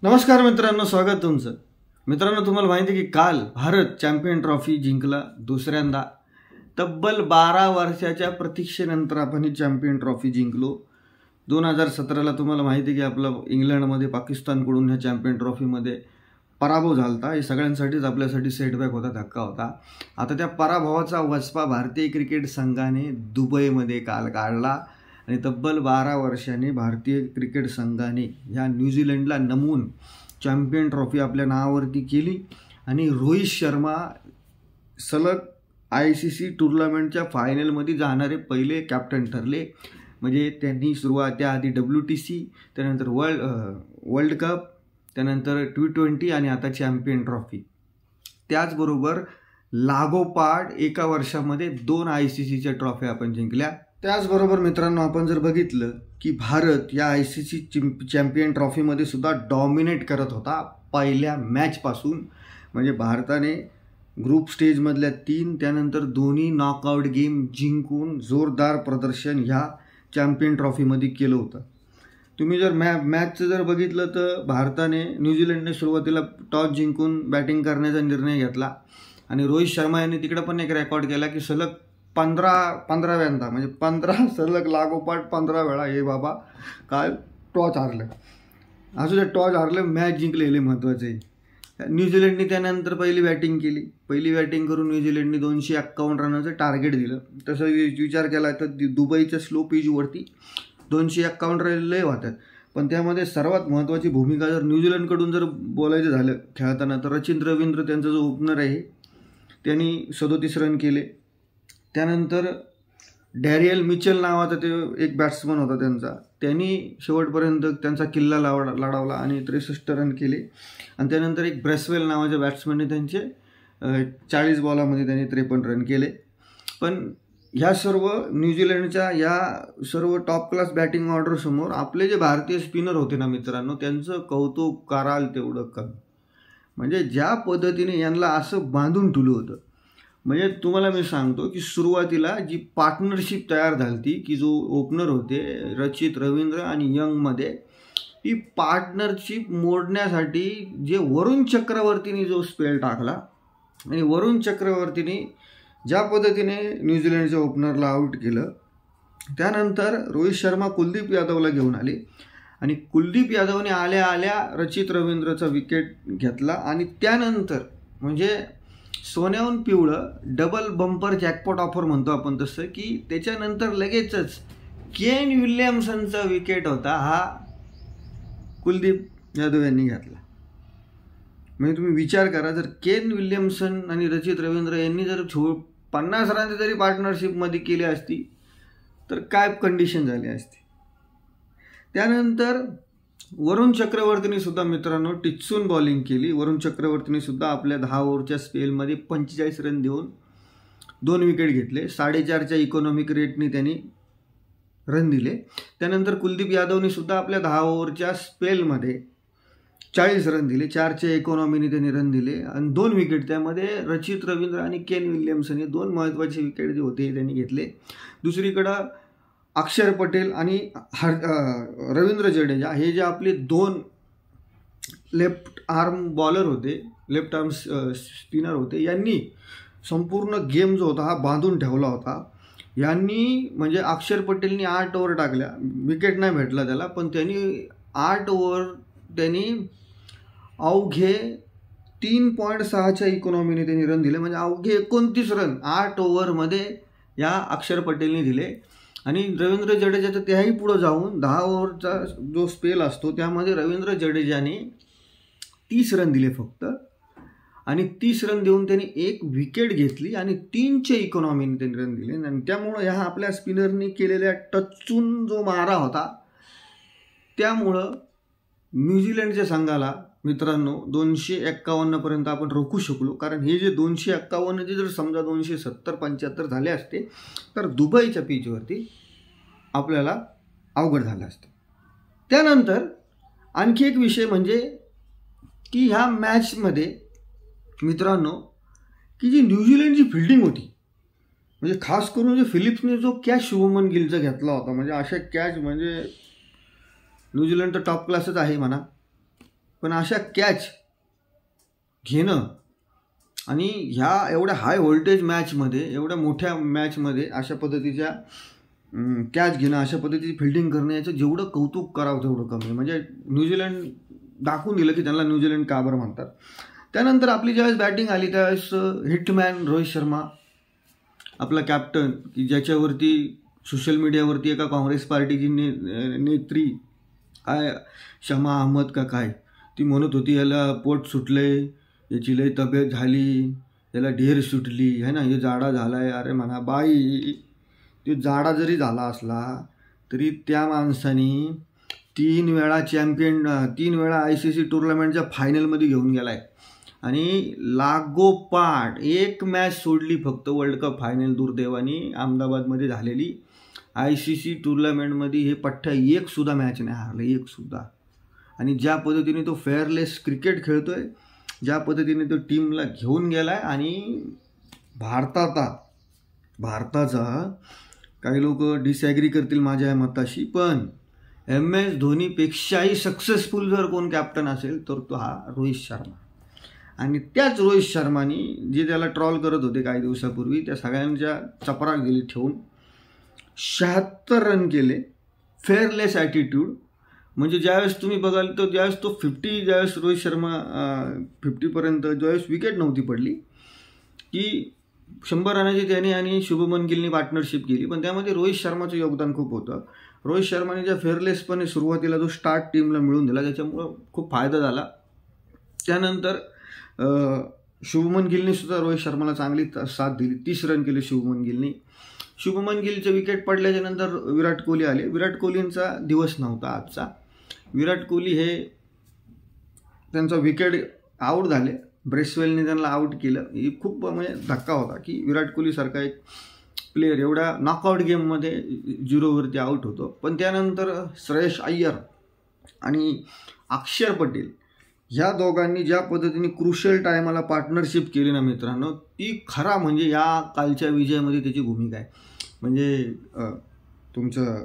नमस्कार मित्रांनो, स्वागत तुमचं. मित्रांनो, तुम्हाला माहिती आहे की काल भारत चॅम्पियन ट्रॉफी जिंकला दुसऱ्यांदा. तब्बल 12 वर्षाच्या प्रतीक्षेनंतर आपण ही चॅम्पियन ट्रॉफी जिंकलो. 2017ला तुम्हाला माहिती आहे की आपलं इंग्लंडमध्ये पाकिस्तानकडून ह्या चॅम्पियन ट्रॉफीमध्ये पराभव झाला होता. हे सगळ्यांसाठीच आपल्यासाठी सेटबॅक होता, धक्का होता. आता त्या पराभवाचा वचपा भारतीय क्रिकेट संघाने दुबईमध्ये काल काढला आणि तब्बल 12 वर्षांनी भारतीय क्रिकेट संघाने ह्या न्यूझीलंडला नमवून चॅम्पियन ट्रॉफी आपल्या नावावरती केली आणि रोहित शर्मा सलग ICC टुर्नामेंटच्या फायनलमध्ये जाणारे पहिले कॅप्टन ठरले. म्हणजे त्यांनी त्याआधी WTC, त्यानंतर वर्ल्ड कप, त्यानंतर T20 आणि आता चॅम्पियन ट्रॉफी. त्याचबरोबर लागोपाठ एका वर्षामध्ये 2 ICCच्या ट्रॉफी आपण जिंकल्या. त्याचबरोबर मित्रांनो, आपण जर बघितलं की भारत या ICC चॅम्पियन ट्रॉफीमध्ये सुद्धा डॉमिनेट करत होता पहिल्या मॅचपासून. म्हणजे भारताने ग्रुप स्टेजमधल्या 3 त्यानंतर दोन्ही नॉकआउट गेम जिंकून जोरदार प्रदर्शन ह्या चॅम्पियन ट्रॉफीमध्ये केलं होतं. तुम्ही जर मॅचचं जर बघितलं तर भारताने न्यूझीलंडने सुरुवातीला टॉस जिंकून बॅटिंग करण्याचा निर्णय घेतला आणि रोहित शर्मा यांनी तिकडे पण एक रेकॉर्ड केला की सलग 15व्यांदा म्हणजे 15 सलग लागोपाठ 15 वेळा हे बाबा काय टॉस हारलं. असू दे, टॉस हारलं, मॅच जिंकलेले महत्त्वाचं आहे. न्यूझीलंडने त्यानंतर पहिली बॅटिंग करून न्यूझीलंडने 251 रनाचं टार्गेट दिलं. तसं विचार केला तर दुबईच्या स्लो पिचवरती 251 रन लय होतात. पण त्यामध्ये सर्वात महत्त्वाची भूमिका जर न्यूझीलंडकडून जर बोलायचं झालं खेळताना तर रचिन रवींद्र त्यांचा जो ओपनर आहे त्यांनी 37 रन केले. त्यानंतर डॅरियल मिचेल नावाचा ते एक बॅट्समन होता त्यांनी शेवटपर्यंत त्यांचा किल्ला लढवला आणि 63 रन केले. आणि त्यानंतर एक ब्रेसवेल नावाच्या बॅट्समनने त्यांचे 40 बॉलामध्ये त्यांनी 53 रन केले. पण ह्या सर्व न्यूझीलंडच्या या सर्व टॉप क्लास बॅटिंग ऑर्डरसमोर आपले जे भारतीय स्पिनर होते ना मित्रांनो, त्यांचं कौतुक कराल तेवढं कमी. म्हणजे ज्या पद्धतीने यांना असं बांधून ठेवलं होतं. म्हणजे तुम्हाला मी सांगतो की सुरुवातीला जी पार्टनरशिप तयार झाली की जो ओपनर होते रचित रवींद्र आणि यंगमध्ये, ती पार्टनरशिप मोडण्यासाठी जे वरुण चक्रवर्तीने जो स्पेल टाकला आणि वरुण चक्रवर्तीने ज्या पद्धतीने न्यूझीलंडच्या ओपनरला आऊट केलं, त्यानंतर रोहित शर्मा कुलदीप यादवला घेऊन आले आणि कुलदीप यादवने आल्या रचित रवींद्रचा विकेट घेतला आणि त्यानंतर म्हणजे सोन्याहून पिवळं डबल बंपर जॅकपॉट ऑफर म्हणतो आपण तसं, की त्याच्यानंतर लगेचच केन विल्यमसनचा विकेट होता हा कुलदीप यादव यांनी घेतला. म्हणजे तुम्ही विचार करा, जर केन विल्यमसन आणि रचित रवींद्र यांनी जर 50 रन जरी पार्टनरशिपमध्ये केली असती तर काय कंडिशन झाली असती. त्यानंतर वरुण चक्रवर्तीने सुद्धा मित्रांनो टिचून बॉलिंग केली. वरुण चक्रवर्तीने सुद्धा आपल्या 10 ओव्हरच्या स्पेलमध्ये 45 रन देऊन 2 विकेट घेतले. 4.5च्या इकॉनॉमिक रेटने त्यांनी रन दिले. त्यानंतर कुलदीप यादवने सुद्धा आपल्या 10 ओव्हरच्या स्पेलमध्ये 40 रन दिले. 4च्या इकॉनॉमीने त्यांनी रन दिले आणि 2 विकेट. त्यामध्ये रचित रवींद्र आणि केन विल्यमसन हे 2 महत्त्वाचे विकेट जे होते त्यांनी घेतले. दुसरीकडं अक्षर पटेल आणि रवींद्र जडेजा हे जे आपले 2 लेफ्ट आर्म बॉलर होते, लेफ्ट आर्म स्पिनर होते, यांनी संपूर्ण गेम जो होता हा बांधून ठेवला होता. यांनी म्हणजे अक्षर पटेलनी 8 ओव्हर टाकल्या, विकेट नाही भेटला त्याला, पण त्यांनी 8 ओव्हर त्यांनी अवघे 3.6च्या इकॉनॉमीने त्यांनी रन दिले. म्हणजे अवघे 29 रन 8 ओव्हरमध्ये या अक्षर पटेलने दिले. आणि रवींद्र जडेजाचं त्याही पुढं जाऊन 10 ओव्हरचा जो स्पेल असतो त्यामध्ये रवींद्र जडेजाने 30 रन दिले फक्त. आणि 30 रन देऊन त्यांनी 1 विकेट घेतली आणि 3च्या इकॉनॉमीने त्यांनी रन दिले. आणि त्यामुळं ह्या आपल्या स्पिनरनी केलेल्या टचून जो मारा होता त्यामुळं न्यूझीलंडच्या संघाला मित्रांनो 251 पर्यंत आपण रोखू शकलो. कारण हे जे 251 जे जर समजा 270-75 झाले असते तर दुबईच्या पिचवरती आपल्याला अवघड झालं असतं. त्यानंतर आणखी एक विषय म्हणजे की ह्या मॅचमध्ये मित्रांनो की जी न्यूझीलंडची फिल्डिंग होती, म्हणजे खास करून जे फिलिप्सने जो कॅच शुभमन गिलचा घेतला होता, म्हणजे अशा कॅच म्हणजे न्यूझीलंड तर टॉप क्लासच आहे म्हणा. पण अशा कॅच घेणं आणि ह्या एवढ्या हाय व्होल्टेज मॅचमध्ये, एवढ्या मोठ्या मॅचमध्ये अशा पद्धतीच्या कॅच घेणं, अशा पद्धतीची फिल्डिंग करणं, याचं जेवढं कौतुक करावं तेवढं कमी. म्हणजे न्यूझीलंड दाखवून दिलं की त्यांना न्यूझीलंड का बरं म्हणतात. त्यानंतर आपली ज्यावेळेस बॅटिंग आली त्यावेळेस हिटमॅन रोहित शर्मा आपला कॅप्टन, की ज्याच्यावरती सोशल मीडियावरती एका काँग्रेस पार्टीची नेत्री काय शमा अहमद का काय ती म्हणत होती, याला पोट सुटले, याची लई तब्येत झाली, याला ढेर सुटली है ना, हे जाडा झाला आहे. अरे म्हणा बाई, ते जाडा जरी झाला असला तरी त्या माणसाने 3 वेळा ICC टुर्नामेंटच्या फायनलमध्ये घेऊन गेला आहे आणि लागोपाठ एक मॅच सोडली फक्त वर्ल्ड कप फायनल दुर्दैवानी अहमदाबादमध्ये झालेली. ICC टुर्नामेंटमध्ये हे पठ्ठ्या एकसुद्धा मॅच नाही हारले, एकसुद्धा. आणि ज्या पद्धतीने तो फेअरलेस क्रिकेट खेळतोय, ज्या पद्धतीने तो टीमला घेऊन गेला आहे, आणि भारताचा काही लोक डिसॲग्री करतील माझ्या या मताशी, पण MS धोनीपेक्षाही सक्सेसफुल जर कोण कॅप्टन असेल तर तो हा रोहित शर्मा. आणि त्याच रोहित शर्मानी जे त्याला ट्रॉल करत होते काही दिवसापूर्वी, त्या सगळ्यांच्या चपराक दिली ठेवून 76 रन केले, फेअरलेस ॲटिट्यूड. म्हणजे ज्यावेळेस तुम्ही बघाल तर ज्यावेळेस तो ज्यावेळेस रोहित शर्मा 50पर्यंत ज्यावेळेस विकेट नव्हती पडली, की 100 रनाची त्याने आणि शुभमन गिलनी पार्टनरशिप केली, पण त्यामध्ये रोहित शर्माचं योगदान खूप होतं. रोहित शर्माने ज्या फेअरलेसपणे सुरुवातीला जो स्टार्ट टीमला मिळून दिला त्याच्यामुळं खूप फायदा झाला. त्यानंतर शुभमन गिलनी सुद्धा रोहित शर्माला चांगली साथ दिली, 30 रन केले शुभमन गिलनी. शुभमन गिलचं विकेट पडल्याच्या नंतर विराट कोहली आले. विराट कोहलींचा दिवस नव्हता आजचा. विराट कोहली हे त्यांचा विकेट आऊट झाले, ब्रेसवेलने त्यांना आऊट केलं. ही खूप म्हणजे धक्का होता की विराट कोहलीसारखा एक प्लेयर एवढ्या नॉकआउट गेममध्ये 0वरती आऊट होतो. पण त्यानंतर श्रेयस अय्यर आणि अक्षर पटेल ह्या दोघांनी ज्या पद्धतीने क्रुशियल टायमाला पार्टनरशिप केली ना मित्रांनो, ती खरा म्हणजे या कालच्या विजयामध्ये त्याची भूमिका आहे. म्हणजे तुमचं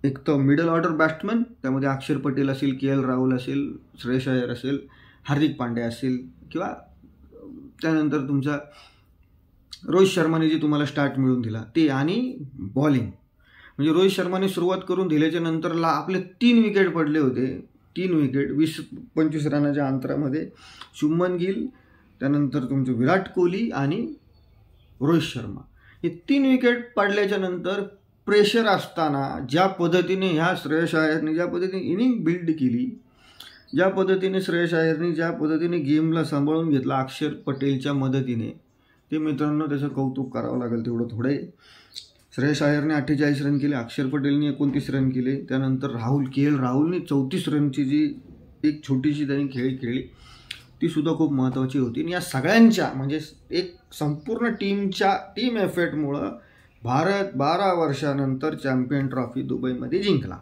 एक तर मिडल ऑर्डर बॅट्समन, त्यामध्ये अक्षर पटेल असेल, KL राहुल असेल, श्रेयस अय्यर असेल, हार्दिक पांड्या असेल, किंवा त्यानंतर तुमचा रोहित शर्माने जे तुम्हाला स्टार्ट मिळून दिला ते, आणि बॉलिंग. म्हणजे रोहित शर्माने सुरुवात करून दिल्याच्या नंतर आपले 3 विकेट पडले होते. 3 विकेट 20-25 रनाच्या अंतरामध्ये. शुभमन गिल, त्यानंतर तुमचं विराट कोहली आणि रोहित शर्मा, हे 3 विकेट पडल्याच्या नंतर प्रेशर असताना ज्या पद्धतीने ह्या श्रेयस अय्यरने ज्या पद्धतीने इनिंग बिल्ड केली, ज्या पद्धतीने श्रेयस अय्यरने ज्या पद्धतीने गेमला सांभाळून घेतला अक्षर पटेलच्या मदतीने, ते मित्रांनो त्याचं कौतुक करावं लागेल तेवढं थोडं आहे. श्रेयस अय्यरने 48 रन केले, अक्षर पटेलने 29 रन केले. त्यानंतर KL राहुलने 34 रनची जी एक छोटीशी त्यांनी खेळली ती सुद्धा खूप महत्त्वाची होती. आणि या सगळ्यांच्या म्हणजे एक संपूर्ण टीम एफर्टमुळं भारत 12 वर्षानंतर चॅम्पियन ट्रॉफी दुबईमध्ये जिंकला.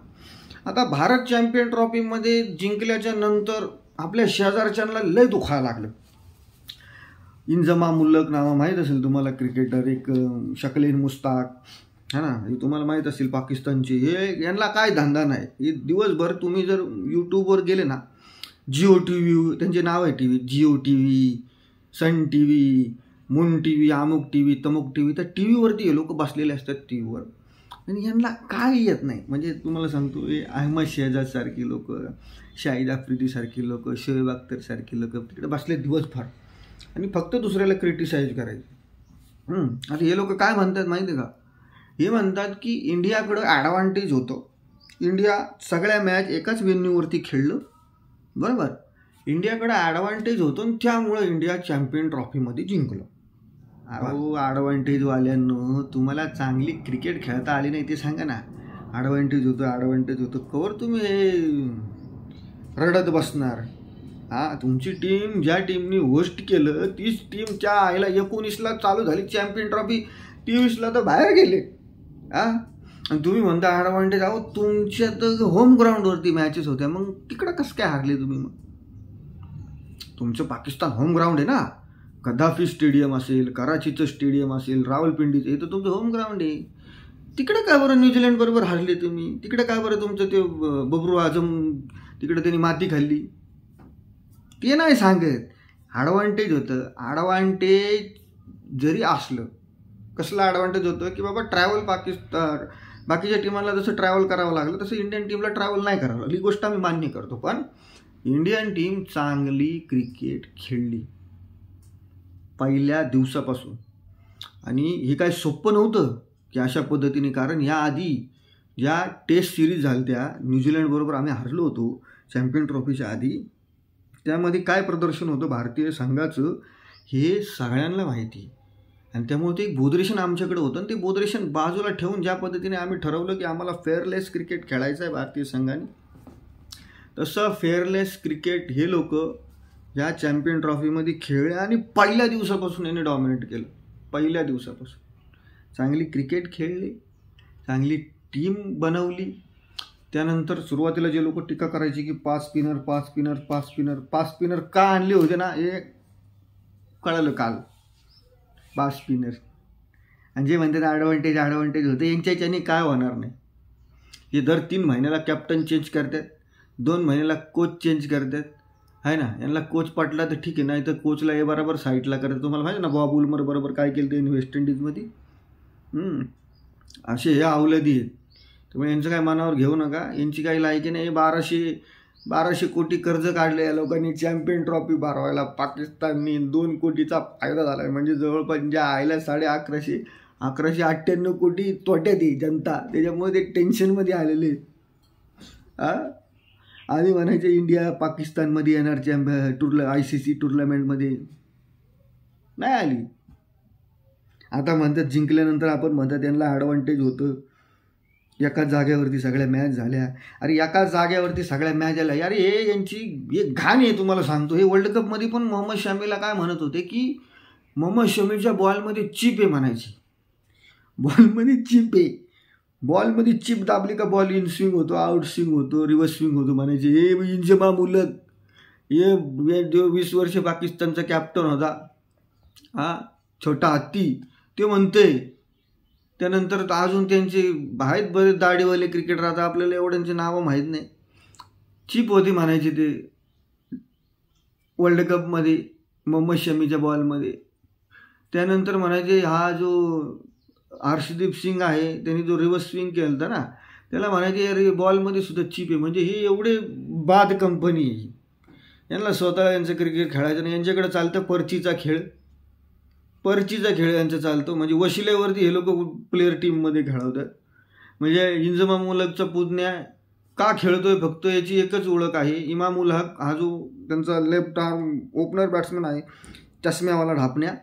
आता भारत चॅम्पियन ट्रॉफीमध्ये जिंकल्याच्या नंतर आपल्या शेजारच्यांना लय दुखायला लागलं. इंजमाम उल हक नावं माहीत असेल तुम्हाला, क्रिकेटर, एक शकलीन मुस्ताक है ना, हे तुम्हाला माहीत असेल पाकिस्तानचे. हे यांना काय धंदा नाही. हे दिवसभर तुम्ही जर यूट्यूबवर गेले ना, जिओ TV त्यांचे नाव आहे, जिओ TV, सन TV, मून TV, अमुक TV, तमुक TV, तर TVवरती हे लोक बसलेले असतात TVवर, आणि यांना काय येत नाही. म्हणजे तुम्हाला सांगतो, हे अहमद शहजादसारखी लोक, शाहिद आफ्रिदीसारखी लोक, शोएब अख्तरसारखी लोक तिकडे बसले दिवसभर आणि फक्त दुसऱ्याला क्रिटिसाइज करायचं. आता हे लोक काय म्हणतात माहिती आहे का? हे म्हणतात की इंडियाकडं ॲडव्हान्टेज होतं, इंडिया सगळ्या मॅच एकाच व्हेन्यूवरती खेळलं, बरोबर, इंडियाकडं ॲडव्हान्टेज होतो आणि त्यामुळं इंडिया चॅम्पियन ट्रॉफीमध्ये जिंकलो. अहो ॲडव्हान्टेजवाल्यांनो, तुम्हाला चांगली क्रिकेट खेळता आली नाही ते सांगा ना. ॲडव्हान्टेज होतं कवर तुम्ही हे रडत बसणार. तुमची टीम ज्या टीमनी होस्ट केलं तीच टीम त्या आईला 19ला चालू झाली चॅम्पियन ट्रॉफी, 23ला तर बाहेर गेले. आणि तुम्ही म्हणता ॲडव्हान्टेज. अहो तुमच्या तर होम ग्राउंडवरती मॅचेस होत्या, मग तिकडं कसं काय हारले तुम्ही? मग तुमचं पाकिस्तान होम ग्राउंड आहे ना, गद्दाफी स्टेडियम असेल, कराचीचं स्टेडियम असेल, रावलपिंडीचं, हे तर तुमचं होम ग्राउंड आहे. तिकडे काय बरं न्यूझीलंड बरोबर हारले तुम्ही? तिकडे काय बरं तुमचं ते बबरू आझम तिकडे त्यांनी माती खाल्ली? ते नाही सांगत. ॲडव्हान्टेज होतं. ॲडव्हान्टेज जरी असलं, कसलं ॲडव्हान्टेज होतं की बाबा ट्रॅव्हल पाकिस्तान बाकीच्या टीमाला जसं ट्रॅव्हल करावं लागलं तसं इंडियन टीमला ट्रॅव्हल नाही करावं लागली. ही गोष्ट आम्ही मान्य करतो. पण इंडियन टीम चांगली क्रिकेट खेळली पहिल्या दिवसापासून. आणि हे काय सोपं नव्हतं की अशा पद्धतीने, कारण याआधी ज्या टेस्ट सिरीज झाल्या त्या न्यूझीलंडबरोबर आम्ही हरलो होतो चॅम्पियन ट्रॉफीच्या आधी, त्यामध्ये काय प्रदर्शन होतं भारतीय संघाचं हे सगळ्यांना माहिती. आणि त्यामुळे ते एक बोधरेशन आमच्याकडे होतं. आणि ते बोधरेशन बाजूला ठेवून ज्या पद्धतीने आम्ही ठरवलं की आम्हाला फेअरलेस क्रिकेट खेळायचं आहे भारतीय संघाने, तसं फेअरलेस क्रिकेट हे लोक या चॅम्पियन ट्रॉफीमध्ये खेळले. आणि पहिल्या दिवसापासून यांनी डॉमिनेट केलं. पहिल्या दिवसापासून चांगली क्रिकेट खेळली, चांगली टीम बनवली. त्यानंतर सुरुवातीला जे लोक टीका करायची की 5 स्पिनर का आणले होते ना, हे कळलं काल. 5 स्पिनर आणि जे म्हणतात ॲडव्हान्टेज होतं, यांच्याने काय होणार नाही. हे दर 3 महिन्याला कॅप्टन चेंज करतात, 2 महिन्याला कोच चेंज करतात, आहे ना. यांना कोच पटला तर ठीक आहे, नाही तर कोचला हे बरोबर साईडला करतात. तुम्हाला माहिती ना बॉब उल्मर बरोबर काय केलं ते वेस्ट इंडिजमध्ये. असे हे अवलदी आहेत. त्यामुळे यांचं काय मनावर घेऊ नका. यांची काही लायकी नाही. 1200 कोटी कर्ज काढले या लोकांनी चॅम्पियन ट्रॉफी भरवायला. पाकिस्ताननी 2 कोटीचा फायदा झाला आहे. म्हणजे जवळपास ज्या आयला 1198 कोटी तोट्यात आहे जनता. त्याच्यामुळे ते टेन्शनमध्ये आलेले. आधी म्हणायचे इंडिया पाकिस्तानमध्ये येणार ICC टुर्नामेंटमध्ये, नाही आली. आता म्हणतात जिंकल्यानंतर आपण म्हणतात त्यांना ॲडव्हान्टेज होतं. एकाच जागेवरती सगळ्या मॅच झाल्या. अरे एकाच जागेवरती सगळ्या मॅच झाल्या. अरे हे यांची एक घाण आहे. तुम्हाला सांगतो, हे वर्ल्ड कपमध्ये पण मोहम्मद शमीला काय म्हणत होते की मोहम्मद शमीच्या बॉलमध्ये चिप आहे म्हणायची. बॉलमध्ये चिप आहे. बॉलमध्ये चिप दाबली का बॉल इन स्विंग होतो, आउट स्विंग होतो, रिव्हर्स स्विंग होतो म्हणायचे. हे इंजमाम उलग, हे 20 वर्ष पाकिस्तानचा कॅप्टन होता छोटा हत्ती, ते म्हणते. त्यानंतर अजून त्यांचे आहेत बरेच दाढीवाले क्रिकेटर, आता आपल्याला एवढ्यांची नावं माहीत नाही. चिप होती म्हणायची ते वर्ल्ड कपमध्ये मोहम्मद शमीच्या बॉलमध्ये. त्यानंतर म्हणायचे हा जो हर्षदीप सिंग आहे त्यांनी जो रिव्हर्स स्विंग केलं होतं ना, त्याला म्हणायचे अरे बॉलमध्ये सुद्धा चिप आहे. म्हणजे हे एवढे बाद कंपनी आहे. यांना स्वतः यांचं क्रिकेट खेळायचं नाही. यांच्याकडे चालतं पर्चीचा खेळ यांचा चालतो. म्हणजे वशिलेवरती हे लोक प्लेयर टीममध्ये खेळवतात. म्हणजे इंजमाम उलगचा पुतण्या का खेळतोय फक्त याची एकच ओळख आहे. इमाम उल हक हा जो त्यांचा लेफ्ट आर्म ओपनर बॅट्समन आहे, चष्म्यावाला ढापण्या,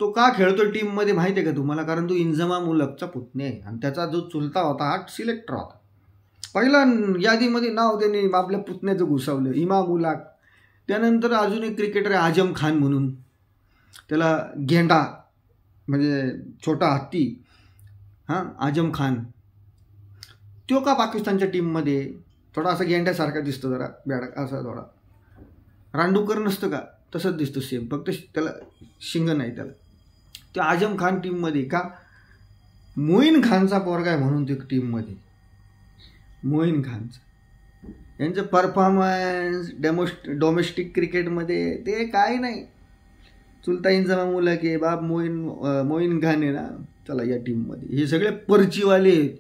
तो का खेळतोय टीममध्ये माहिती आहे का तुम्हाला? कारण तो इंजमाम उलगचा पुतण्या आहे. आणि त्याचा जो चुलता होता हा सिलेक्टर होता. पहिला यादीमध्ये नाव त्यांनी आपल्या पुतण्याचं घुसवलं, इमाम उल हक. त्यानंतर अजून एक क्रिकेटर आहे आजम खान म्हणून, त्याला गेंडा म्हणजे छोटा हत्ती, आजम खान. तो का पाकिस्तानच्या टीममध्ये थोडा असा गेंड्यासारखा दिसतो, जरा बॅड असा थोडा रांडूकर नसतं का तसंच दिसतं सेम, फक्त त्याला शिंग नाही त्याला. तो आजम खान टीममध्ये का? मोईन खानचा पोरगा आहे म्हणून ते टीममध्ये. मोईन खानचा यांचं परफॉर्मन्स डोमेस्टिक क्रिकेटमध्ये ते काय नाही. चुलता इंजमाम उल हक आहे, बाप मोईन खान आहे ना, चला या टीममध्ये. हे सगळे पर्चीवाले आहेत.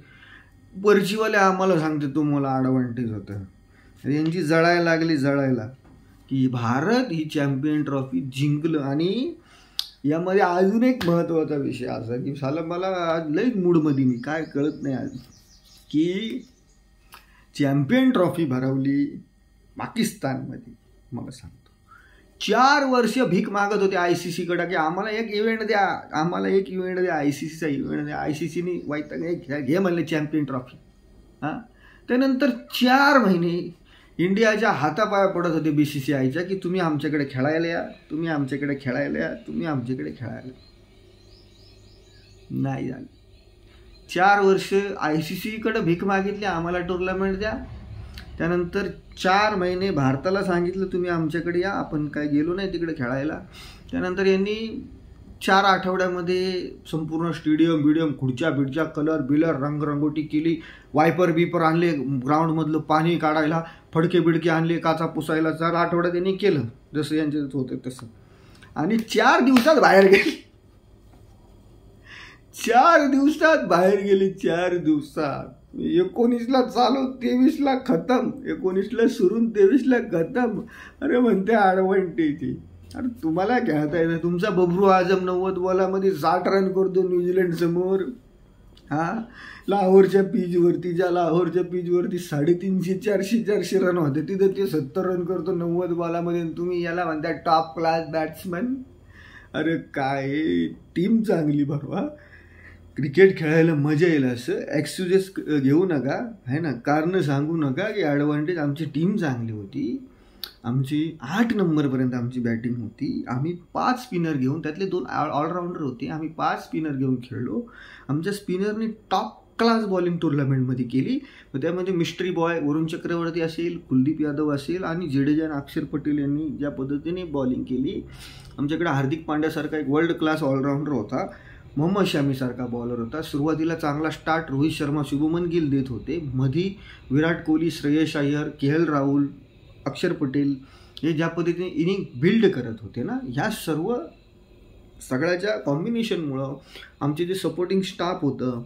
पर्चीवाले आम्हाला सांगते तुम्हाला ॲडव्हान्टेज होतं. यांची जळायला की भारत ही चॅम्पियन ट्रॉफी जिंकलं. आणि यामध्ये अजून एक महत्त्वाचा विषय असा की मला आज लईच मूडमध्ये मी काय कळत नाही आज, की चॅम्पियन ट्रॉफी भरवली पाकिस्तानमध्ये. मला सांगतो 4 वर्ष भीक मागत होते ICCकडे की आम्हाला एक इव्हेंट द्या, ICCचा इव्हेंट द्या. ICCने वाईट घे म्हणले चॅम्पियन ट्रॉफी. त्यानंतर 4 महिने इंडियाच्या हातापाया पडत होते BCCIच्या की तुम्ही आमच्याकडे खेळायला या. नाही झालं. 4 वर्ष ICCकडे भीक मागितली, आम्हाला टुर्नामेंट द्या. त्यानंतर 4 महिने भारताला सांगितलं तुम्ही आमच्याकडे या, आपण काय गेलो नाही तिकडे खेळायला. त्यानंतर यांनी 4 आठवड्यामध्ये संपूर्ण स्टेडियम खुर्च्या बिडच्या कलर बिलर रंगरंगोटी केली, वायपर बिपर आणले, ग्राउंडमधलं पाणी काढायला फडके बिडके आणले, काचा पुसायला 4 आठवड्यात त्यांनी केलं जसं यांच्यात होतं तसं. आणि 4 दिवसात बाहेर गेले. 4 दिवसात बाहेर गेले. 4 दिवसात 19ला चालू 23ला खतम, 19ला सुरून 23ला खतम. अरे म्हणते ॲडव्हान्टेज. अरे तुम्हाला खेळता येतं. तुमचा बबरू आझम 90 बॉलामध्ये 60 रन करतो न्यूझीलंड समोर. लाहोरच्या पिचवरती, ज्या लाहोरच्या पिचवरती 350-400 रन होते, तिथं ते 70 रन करतो 90 बॉलामध्ये. तुम्ही याला म्हणता टॉप क्लास बॅट्समन. अरे काय टीम चांगली भरवा. क्रिकेट खेळायला मजा येईल असं एक्सक्युजेस घेऊ नका, आहे ना, कारणं सांगू नका की ॲडव्हान्टेज. आमची टीम चांगली होती. आमची 8 नंबरपर्यंत आमची बॅटिंग होती. आम्ही 5 स्पिनर घेऊन, त्यातले 2 ऑलराऊंडर होते, आम्ही 5 स्पिनर घेऊन खेळलो. आमच्या स्पिनरने टॉप क्लास बॉलिंग टुर्नामेंटमध्ये केली. मग त्यामध्ये मिस्ट्री बॉय वरुण चक्रवर्ती असेल, कुलदीप यादव असेल आणि जडेजा आणि अक्षर पटेल यांनी ज्या पद्धतीने बॉलिंग केली. आमच्याकडे हार्दिक पांड्यासारखा एक वर्ल्ड क्लास ऑलराऊंडर होता, मोहम्मद शामीसारखा बॉलर होता. सुरुवातीला चांगला स्टार्ट रोहित शर्मा, शुभमन गिल देत होते. मधी विराट कोहली, श्रेयस अय्यर, के.एल. राहुल, अक्षर पटेल हे ज्या पद्धतीने इनिंग बिल्ड करत होते ना, ह्या सगळ्याच्या कॉम्बिनेशनमुळं आमचे जे सपोर्टिंग स्टाफ होतं,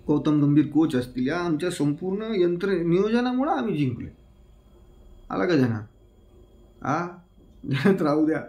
गौतम गंभीर कोच असतील, या आमच्या संपूर्ण नियोजनामुळं आम्ही जिंकले. आला का ध्यानात? ध्यानात राहू द्या.